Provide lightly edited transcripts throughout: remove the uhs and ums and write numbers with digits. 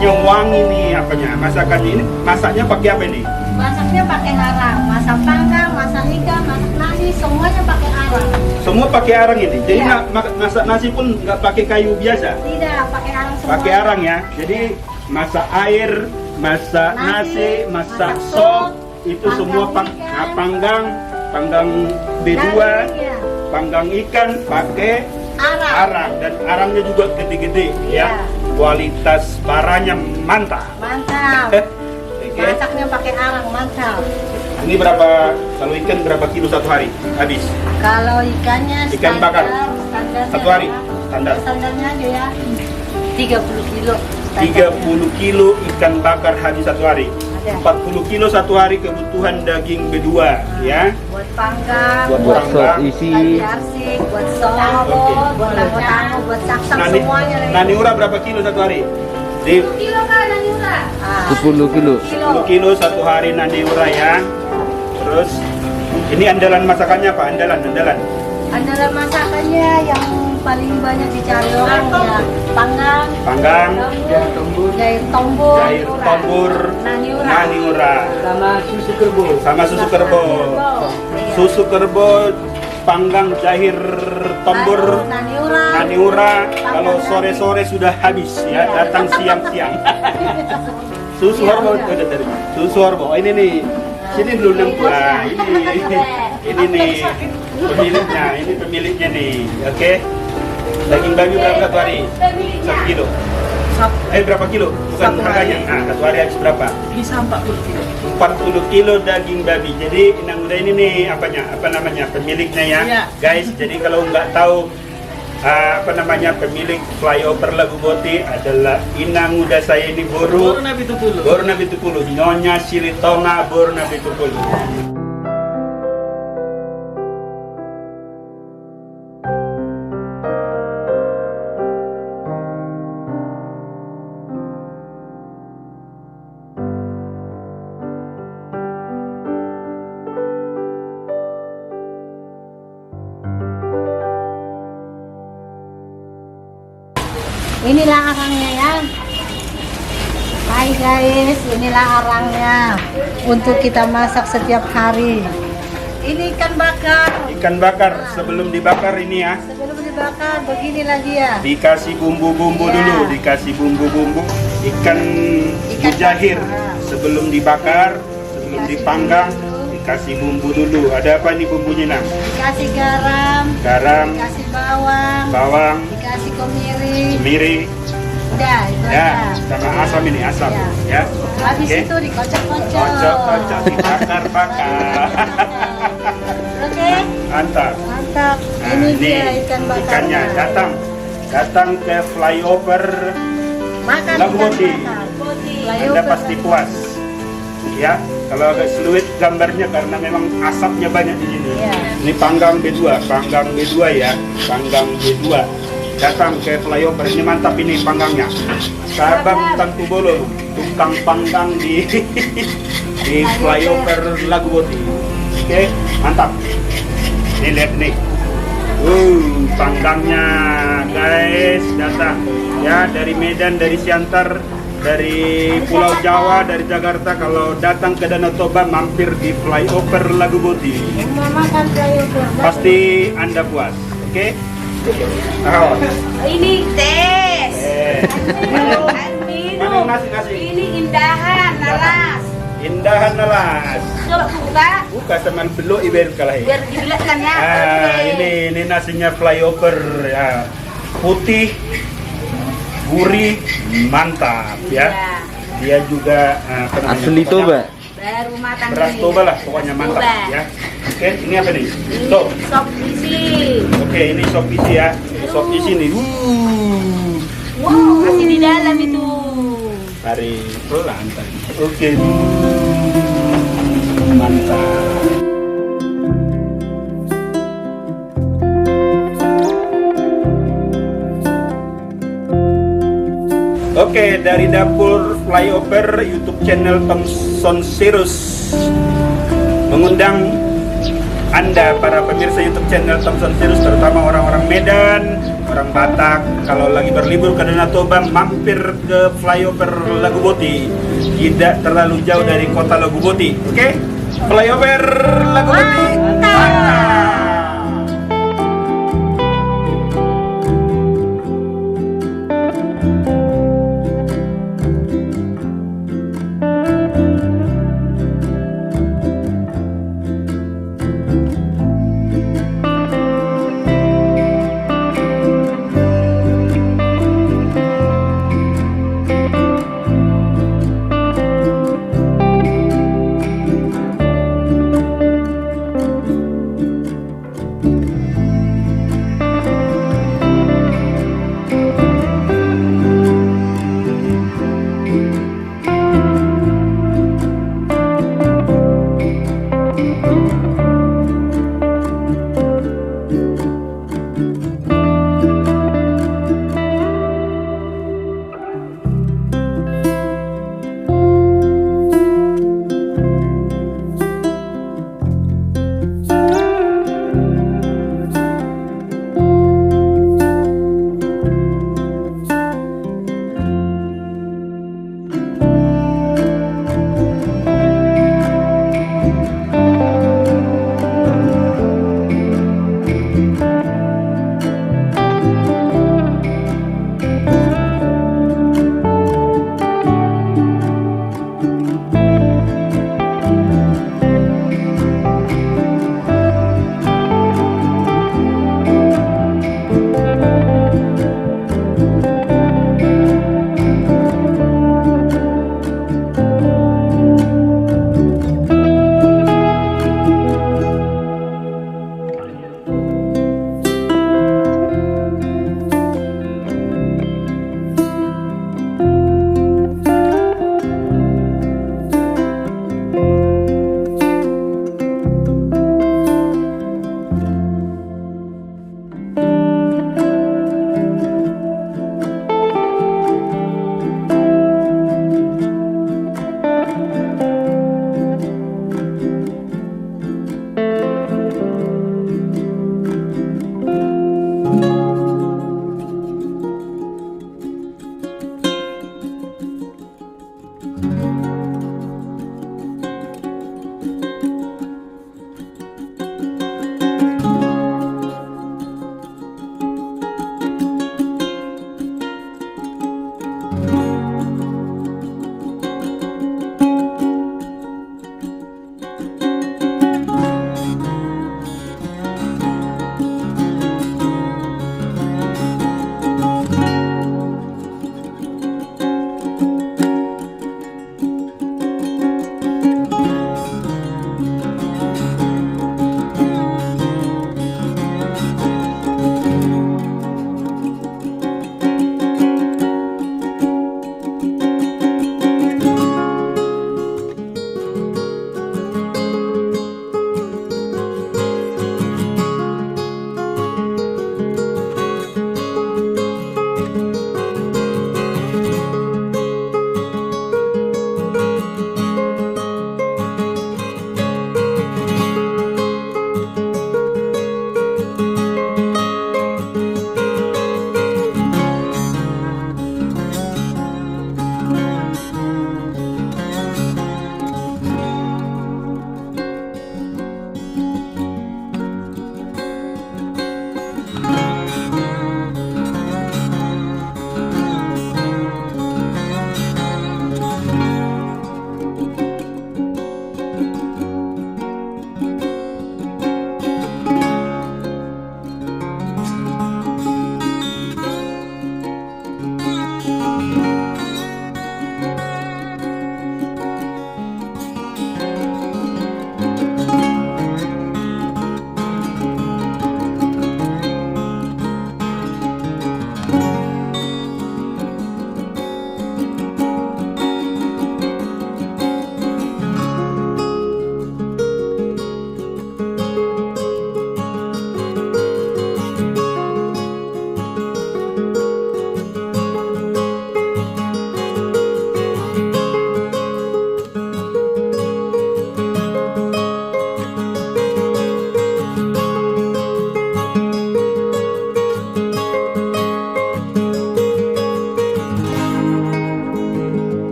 masaknya wangi nih apanya? Masakannya ini masaknya pakai apa ini? Masaknya pakai arang, masak panggang, masak ikan, masak nasi, semuanya pakai arang. Semua pakai arang ini. Jadi Iya. masak nasi pun nggak pakai kayu biasa. Tidak, pakai arang semua. Pakai arang ya. Jadi masak air, masak nasi, masak sop, itu panggang semua ikan. panggang B2, Daging, ya. panggang ikan pakai Arang. arang dan arangnya juga gede-gede Iya. ya. Kualitas baranya mantap. Mantap. Oke. Masaknya pakai arang, mantap. Ini berapa kalau ikan berapa kilo satu hari habis? Kalau ikannya Ikan bakar. standarnya Satu hari? Standar. Standarnya aja ya 30 kilo. 30 kilo ikan bakar habis satu hari. Ada. 40 kilo satu hari kebutuhan daging B2 ya. Buat panggang, Buat sop isi. buat arsik, buat sop, Oke. buat tango, buat saksang Nani, semuanya. Naniura berapa kilo satu hari? Di Kilo kan Naniura? 10 kilo. 10 kilo satu hari Naniura ya. Terus ini andalan masakannya apa? Andalan. Andalan masakannya yang paling banyak dicari orang ya Panggang, jair tombol, Naniura. Sama susu kerbau. Sama susu kerbau. Iya. Susu kerbau, panggang, jahir, tombor, Naniura. Kalau sore-sore sudah habis ya, datang siang-siang. Susu Iya, horbo udah. itu dari susu horbo. Ini nih, sini dulu nempel. Ini nih pemiliknya. Ini pemiliknya nih. Oke. Daging babi berapa satu hari? 1 kilo. Berapa kilo? Bukan Satu hari. harganya. Nah, satu hari habis berapa? Bisa 40 kilo. 40 kilo daging babi. Jadi Inang Muda ini nih apa namanya pemiliknya ya, Iya. guys. Jadi kalau nggak tahu pemilik flyover Lagu Boti adalah Inang Muda saya ini Baru Nabi Tupulu. Borna Bitupulu, Nyonya Silitonga Borna Bitupulu. Inilah arangnya ya. Hai guys, inilah arangnya untuk kita masak setiap hari. Ini ikan bakar. Ikan bakar sebelum dibakar ini ya, Sebelum dibakar beginilah dia. dikasih bumbu-bumbu Iya. dulu, dikasih bumbu-bumbu ikan Ikan mujair bakar. sebelum dibakar, sebelum Dikasih dipanggang, bumbu dulu. dikasih bumbu dulu. Ada apa nih bumbunya Nang? Dikasih garam, Garam, dikasih bawang, bawang, dikasih kemiri. kemiri, Udah, itu ya, aja. sama asam ini asam, ya. Habis Oke. itu dikocok-kocok. Kocok-kocok, dibakar-bakar. Oke, Mantap. mantap. Nah, Ini dia ikan bakarnya. ikannya datang ke flyover Makan Lagu ikan Boti. bakar. Anda pasti puas. Ya, kalau agak fluid gambarnya karena memang asapnya banyak di sini. Iya. Ini panggang B2 ya, panggang B2. Datang ke flyover ini mantap ini panggangnya. Sabang Tangku Bolo, tukang panggang di di flyover Lagu Boti. Oke, mantap. Ini lihat nih. Panggangnya guys datang ya dari Medan, dari Siantar, dari Pulau Jawa, dari Jakarta. Kalau datang ke Danau Toba mampir di flyover Lagu Boti. Mau makan flyover. Pasti Anda puas. Oke? Oh. Ini tes. Mana Minum. nasi? Ini indahan, nalas. Indahan nalas. Coba buka, Buka sama belok iber kalah. biar dijelaskan ya. Ini nasinya flyover ya. Putih, gurih, mantap ya. Dia juga apa namanya, Asli pokoknya Toba. Baru matang Beras ini. Toba lah pokoknya mantap Toba. ya. Oke, ini apa nih? Ini Sop. sop isi. Oke, ini sop isi ya. Sop isi nih. Wow, masih di dalam itu. Tarik pelan tadi. Oke. Mantap. Oke, dari dapur flyover YouTube channel Thompson Sirus mengundang Anda para pemirsa YouTube channel Thompson Sirus, terutama orang-orang Medan, orang Batak kalau lagi berlibur ke Danau Toba mampir ke flyover Laguboti, tidak terlalu jauh dari kota Laguboti. Oke, flyover Laguboti. Mantap.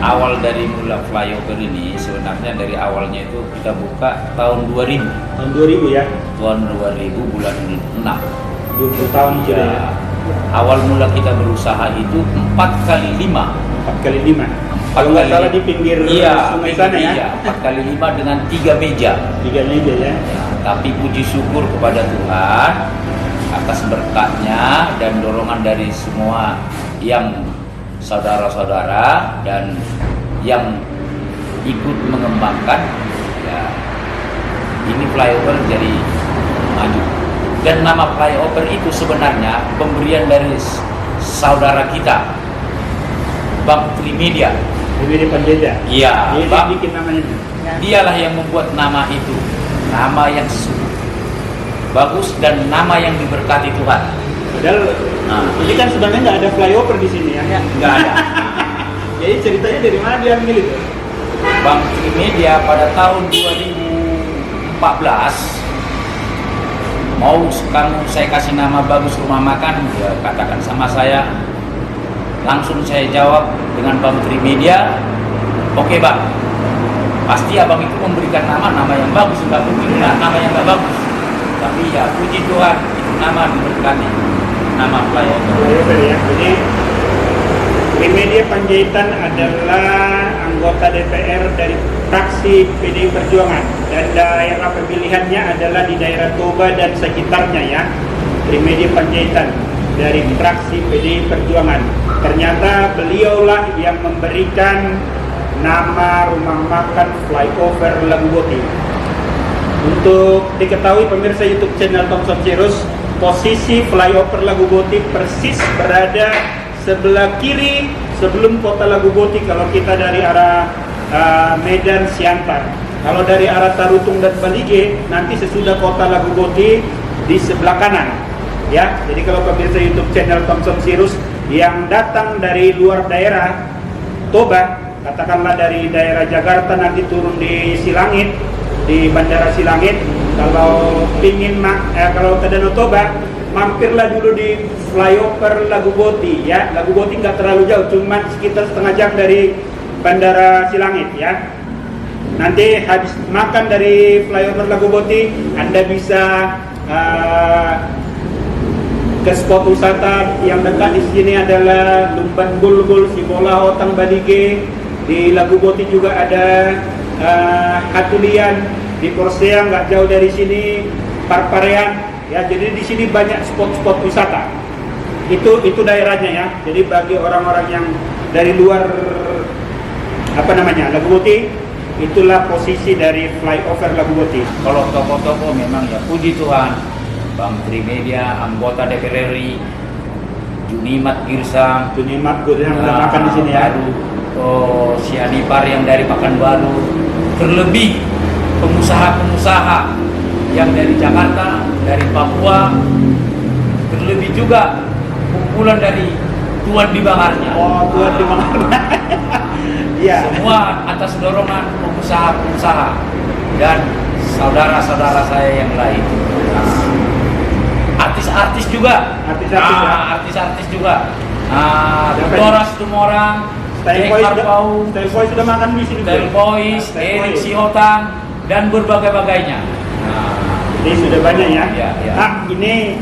Awal dari mula flyover ini sebenarnya dari awalnya itu kita buka tahun 2000. Tahun 2000 ya. Tahun 2000 bulan 6. 20 tahun sudah ya. Awal mula kita berusaha itu 4 kali 5. 4 kali 5. Kalau nggak salah di pinggir sungai sana ya. Iya, 4 kali 5 dengan 3 meja. 3 meja ya. Ya, tapi puji syukur kepada Tuhan atas berkatnya dan dorongan dari semua yang saudara-saudara dan yang ikut mengembangkan, ya, ini flyover jadi maju. Dan nama flyover itu sebenarnya pemberian dari saudara kita, Bang Trimedia. Trimedia Panjaitan. Iya, Dia Bang. bikin namanya. Dialah yang membuat nama itu, nama yang bagus dan nama yang diberkati Tuhan. Padahal ini kan sebenarnya nggak ada flyover di sini ya. Nggak ada. Jadi ceritanya dari mana dia ambil itu? Bang Trimedia pada tahun 2014 mau kamu saya kasih nama bagus rumah makan, ya katakan sama saya. Langsung saya jawab dengan Bang Trimedia, oke Bang, pasti abang itu memberikan nama yang bagus, nggak mungkin nama yang nggak bagus. Tapi ya puji Tuhan itu nama diberkati, nama flyover. Flyover ya. Jadi Trimedia Panjaitan adalah anggota DPR dari fraksi PDI Perjuangan dan daerah pemilihannya adalah di daerah Toba dan sekitarnya ya. Trimedia Panjaitan dari fraksi PDI Perjuangan. Ternyata beliaulah yang memberikan nama rumah makan flyover Lagu Boti. Untuk diketahui pemirsa YouTube channel Thompson Cirus, posisi flyover Lagu Boti persis berada sebelah kiri sebelum kota Lagu Boti kalau kita dari arah Medan Siantar. Kalau dari arah Tarutung dan Balige nanti sesudah kota Lagu Boti di sebelah kanan. Ya, jadi kalau pemirsa YouTube channel Thompson Cirus yang datang dari luar daerah Toba, katakanlah dari daerah Jakarta nanti turun di Silangit, di Bandara Silangit, kalau pingin kalau ke Danau Toba, mampirlah dulu di flyover Lagu Boti ya. Lagu Boti nggak terlalu jauh, cuma sekitar setengah jam dari Bandara Silangit ya. Nanti habis makan dari flyover Lagu Boti, Anda bisa ke spot wisata yang dekat di sini adalah Lumban Bulbul, Sibola, Hotang, Balige. Di Lagu Boti juga ada Hatulian, di Porsea nggak jauh dari sini Parparean. Ya, jadi di sini banyak spot-spot wisata. Itu daerahnya ya. Jadi bagi orang-orang yang dari luar Lagu Boti, itulah posisi dari flyover Lagu Boti. Kalau toko-toko memang ya puji Tuhan, Bang Trimedia, anggota DPR RI, Junimat Girsang, makan di sini ya. Baru, Sianipar yang dari Pekanbaru, terlebih pengusaha-pengusaha yang dari Jakarta, dari Papua, terlebih juga kumpulan dari Tuan di Bangarnya. Oh, Tuan di Bangarnya. Iya. Semua atas dorongan pengusaha-pengusaha dan saudara-saudara saya yang lain. Artis-artis juga. Artis-artis juga. Doras Tumorang, Style Boys sudah makan di sini. Style Boys, Erik Sihotang, dan berbagai-bagainya. Ini sudah banyak ya. Ya. Ini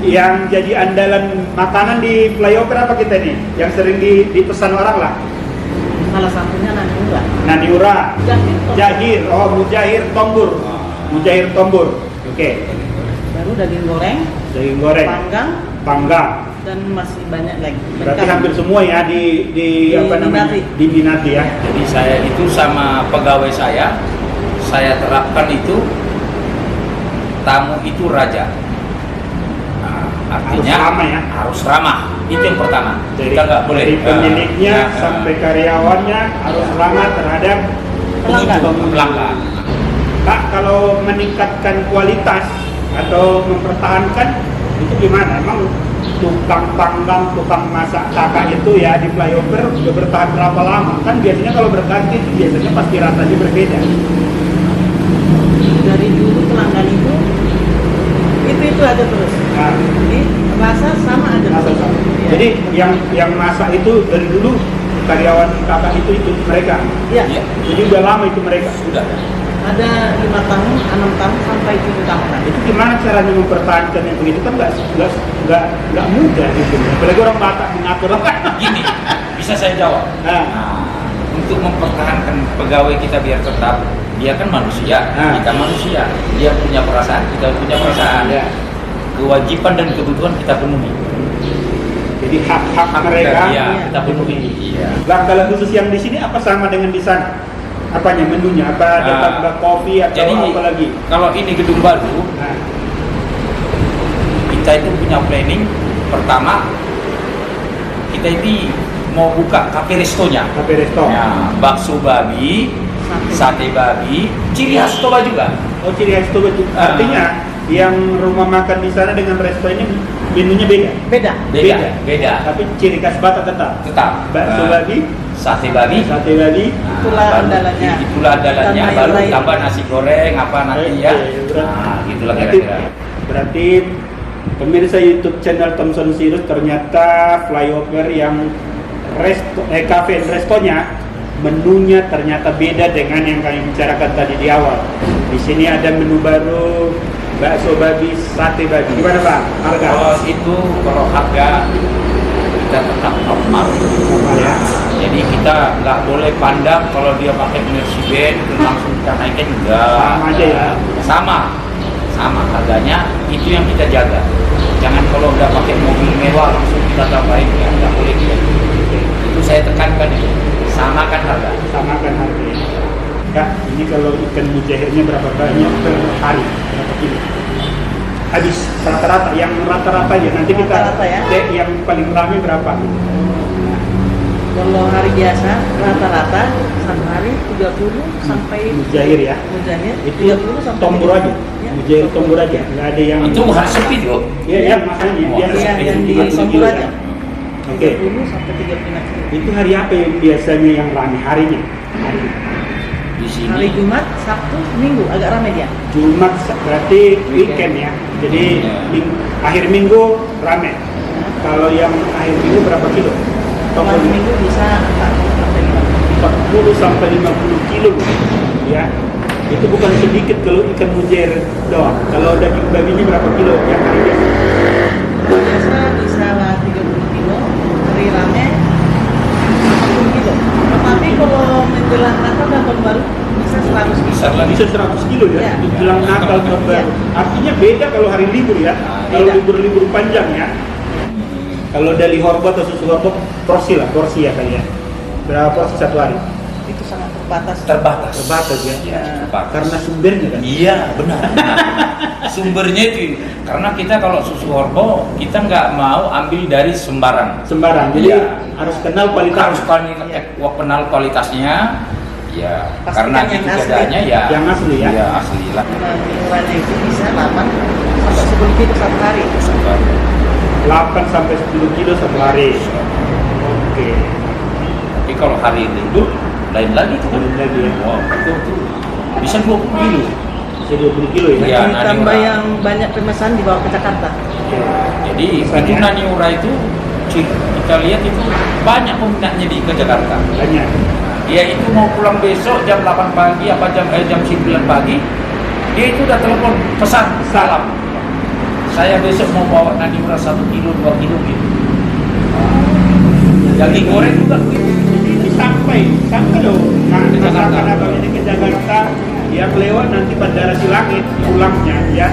yang jadi andalan makanan di flyover apa kita nih? Yang sering dipesan orang lah. Salah satunya Naniura. Naniura, Jahir. Mujahir Tombur. Mujahir Tombur. Oke. Baru daging goreng, panggang. dan masih banyak lagi. Berarti hampir semua ya diminati ya. Jadi saya itu sama pegawai saya terapkan itu tamu itu raja. Nah, Artinya harus ramah ya. harus ramah. Itu yang pertama. Kita nggak boleh dari pemiliknya sampai karyawannya harus ramah terhadap pelanggan. Pak, kalau meningkatkan kualitas atau mempertahankan itu gimana? Emang tukang panggang, tukang masak kakak itu ya di flyover udah bertahan berapa lama? Kan biasanya kalau berganti itu biasanya pasti rasanya berbeda. Dari dulu pelanggan itu aja terus. Nah, Jadi rasa sama aja. rasa sama. Iya. Jadi yang masak itu dari dulu karyawan kakak itu mereka. Iya. Iya. Jadi udah lama itu mereka. Sudah. Ada 5 tahun, 6 tahun sampai 7 tahun. Itu gimana caranya mempertahankan yang begitu kan nggak mudah gitu. Apalagi orang Batak mengatur. Gini, bisa saya jawab. Nah, Untuk mempertahankan pegawai kita biar tetap, dia kan manusia, kita manusia. Dia punya perasaan, kita punya perasaan. ya. Kewajiban dan kebutuhan kita penuhi. Jadi hak-hak mereka. Kita penuhi. Iya. Bang, kalau khusus yang di sini apa sama dengan di sana? Apanya menunya? Apa ada tambah kopi atau Jadi apa lagi? kalau ini gedung baru, Nah, kita itu punya planning. Pertama, kita ini mau buka kafe restonya. kafe resto. Ya, bakso babi, sate babi, ciri khas Toba juga. Oh, ciri khas itu betul. Artinya yang rumah makan di sana dengan resto ini menunya beda. Beda. Beda. Tapi ciri khas Batak tetap. Tetap. Bakso babi, Sate babi. sate babi. Itulah baru- andalannya. Itulah andalannya. Tambah Baru lain. tambah nasi goreng apa nanti ya. Gitulah kira-kira. Berarti pemirsa YouTube channel Thompson Sirus ternyata flyover yang cafe dan restonya menunya ternyata beda dengan yang kami bicarakan tadi di awal. Di sini ada menu baru bakso babi, sate babi. Gimana Bang? Harga? Kalau harga kita tetap normal. Ya. Jadi kita nggak boleh pandang kalau dia pakai Mercedes terus langsung kita naikin enggak. Sama aja ya? Sama harganya itu yang kita jaga. Jangan kalau udah pakai mobil mewah langsung kita tambahin ya nggak boleh gitu. Itu saya tekankan itu. Samakan harga. Samakan harganya. Ya, ini kalau ikan mujairnya berapa banyak per hari? Berapa kilo? Habis rata-rata, yang rata-rata ya. Nanti kita Rata-rata ya? cek yang paling ramai berapa? Kalau hari biasa rata-rata satu hari 30 sampai Mujair ya. Mujahir Itu 30 sampai tombol aja. Ya. Mujair tombol aja. Nggak ada yang Itu harus sepi tuh. Iya, makanya biasa Iya, sepi, yang di 30 tombol kilo aja. ya. Oke. 30 sampai 35 kilo. Itu hari apa yang biasanya yang ramai harinya? Hari Di sini. Hari Jumat, Sabtu, Minggu agak ramai dia. Jumat berarti weekend ya. Jadi akhir minggu ramai. Kalau yang akhir minggu berapa kilo? Kalau Minggu bisa 40 sampai 50. 40 sampai 50 kilo ya. Itu bukan sedikit kalau ikan mujair doang. Kalau daging babinya berapa kilo yang hari biasa? Hari biasa bisa 30 kilo, hari rame 40 kilo. Tetapi kalau menjelang Natal dan Tahun Baru bisa 100 kilo. Besar lagi. Bisa 100 kilo ya, Ya. menjelang Natal tahun baru. Artinya beda kalau hari libur ya. Kalau Beda. libur-libur panjang ya. Kalau dari horbo atau susu horbo porsi ya kali ya. Berapa porsi satu hari? Itu sangat terbatas. Terbatas ya. Iya, terbatas. Karena sumbernya kan. Iya, benar. Sumbernya itu karena kita kalau susu horbo kita nggak mau ambil dari sembarang. Sembarang. Jadi Iya. harus kenal kualitas. Harus kenal kualitasnya. Ya, Pastikan karena yang itu asli. bedanya ya. Yang asli ya? Iya, asli lah. Ukurannya itu bisa 8 sampai 10 kilo satu hari. 8 sampai 10 kilo satu hari. Oke. Tapi kalau hari libur lain lagi tuh. Lain lagi ya. Wow, itu bisa 20 kilo. Bisa 20 kilo ya. Iya. Ditambah Nani yang banyak pemesan dibawa ke Jakarta. Oke. Jadi Pesannya? itu Naniura itu kita lihat itu banyak peminatnya di ke Jakarta. Banyak. Dia itu mau pulang besok jam 8 pagi apa jam 9 pagi, dia itu udah telepon pesan salam. Saya besok mau bawa Naniura 1 kilo 2 kilo gitu. Daging goreng juga begitu. Ini sampai loh. Nah, Ke Jakarta. masakan abang ini ke Jakarta yang lewat nanti Bandara Silangit pulangnya ya.